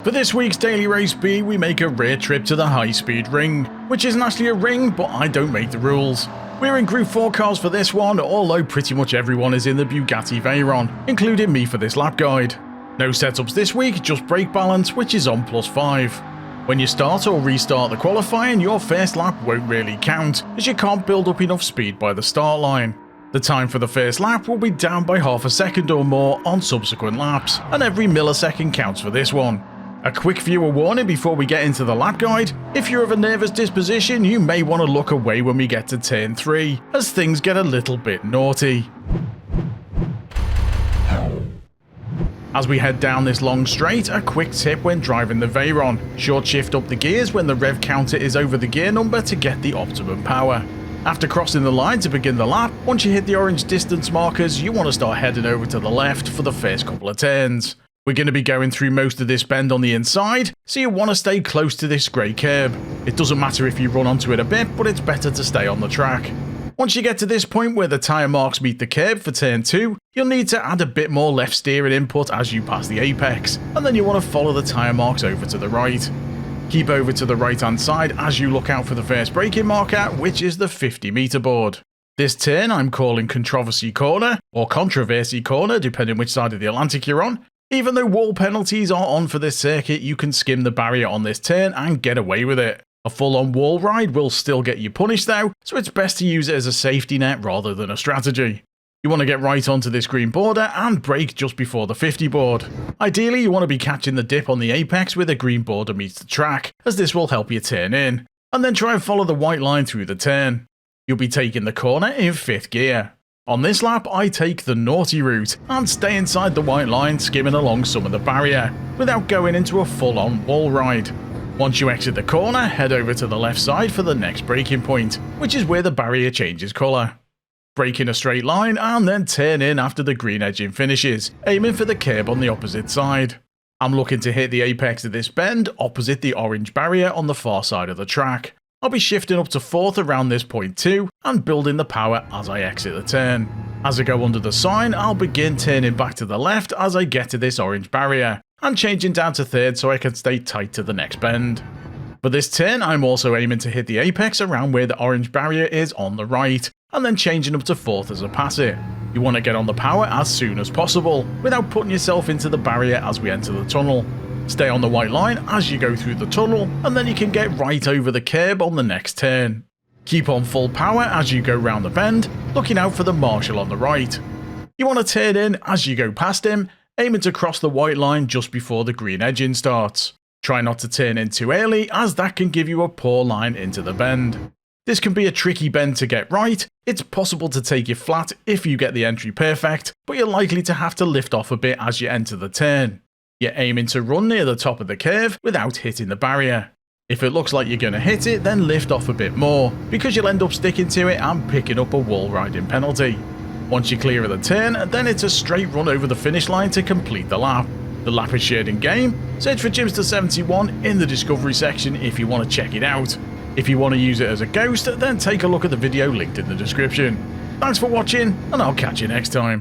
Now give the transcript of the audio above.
For this week's Daily Race B, we make a rare trip to the high-speed ring, which isn't actually a ring, but I don't make the rules. We're in Gr4 cars for this one, although pretty much everyone is in the Bugatti Veyron, including me for this lap guide. No setups this week, just brake balance, which is on +5. When you start or restart the qualifying, your first lap won't really count, as you can't build up enough speed by the start line. The time for the first lap will be down by half a second or more on subsequent laps, and every millisecond counts for this one. A quick viewer warning before we get into the lap guide: if you're of a nervous disposition, you may want to look away when we get to turn 3, as things get a little bit naughty. As we head down this long straight, a quick tip when driving the Veyron: short shift up the gears when the rev counter is over the gear number to get the optimum power. After crossing the line to begin the lap, once you hit the orange distance markers, you want to start heading over to the left for the first couple of turns. We're going to be going through most of this bend on the inside, so you want to stay close to this grey curb. It doesn't matter if you run onto it a bit, but it's better to stay on the track. Once you get to this point where the tyre marks meet the curb for turn 2, you'll need to add a bit more left steering input as you pass the apex, and then you want to follow the tyre marks over to the right. Keep over to the right hand side as you look out for the first braking marker, which is the 50-metre board. This turn I'm calling Controversy Corner, or Controversy Corner depending which side of the Atlantic you're on. Even though wall penalties are on for this circuit, you can skim the barrier on this turn and get away with it. A full-on wall ride will still get you punished though, so it's best to use it as a safety net rather than a strategy. You want to get right onto this green border and brake just before the 50 board. Ideally, you want to be catching the dip on the apex where the green border meets the track, as this will help you turn in, and then try and follow the white line through the turn. You'll be taking the corner in 5th gear. On this lap, I take the naughty route and stay inside the white line, skimming along some of the barrier, without going into a full-on wall ride. Once you exit the corner, head over to the left side for the next braking point, which is where the barrier changes colour. Brake in a straight line and then turn in after the green edging finishes, aiming for the curb on the opposite side. I'm looking to hit the apex of this bend opposite the orange barrier on the far side of the track. I'll be shifting up to 4th around this point too, and building the power as I exit the turn. As I go under the sign, I'll begin turning back to the left as I get to this orange barrier, and changing down to 3rd so I can stay tight to the next bend. For this turn, I'm also aiming to hit the apex around where the orange barrier is on the right, and then changing up to 4th as I pass it. You want to get on the power as soon as possible, without putting yourself into the barrier as we enter the tunnel. Stay on the white line as you go through the tunnel, and then you can get right over the curb on the next turn. Keep on full power as you go round the bend, looking out for the marshal on the right. You want to turn in as you go past him, aiming to cross the white line just before the green edging starts. Try not to turn in too early, as that can give you a poor line into the bend. This can be a tricky bend to get right. It's possible to take you flat if you get the entry perfect, but you're likely to have to lift off a bit as you enter the turn. You're aiming to run near the top of the curve without hitting the barrier. If it looks like you're going to hit it, then lift off a bit more, because you'll end up sticking to it and picking up a wall riding penalty. Once you're clear of the turn, then it's a straight run over the finish line to complete the lap. The lap is shared in game. Search for Jimster71 in the discovery section if you want to check it out. If you want to use it as a ghost, then take a look at the video linked in the description. Thanks for watching, and I'll catch you next time.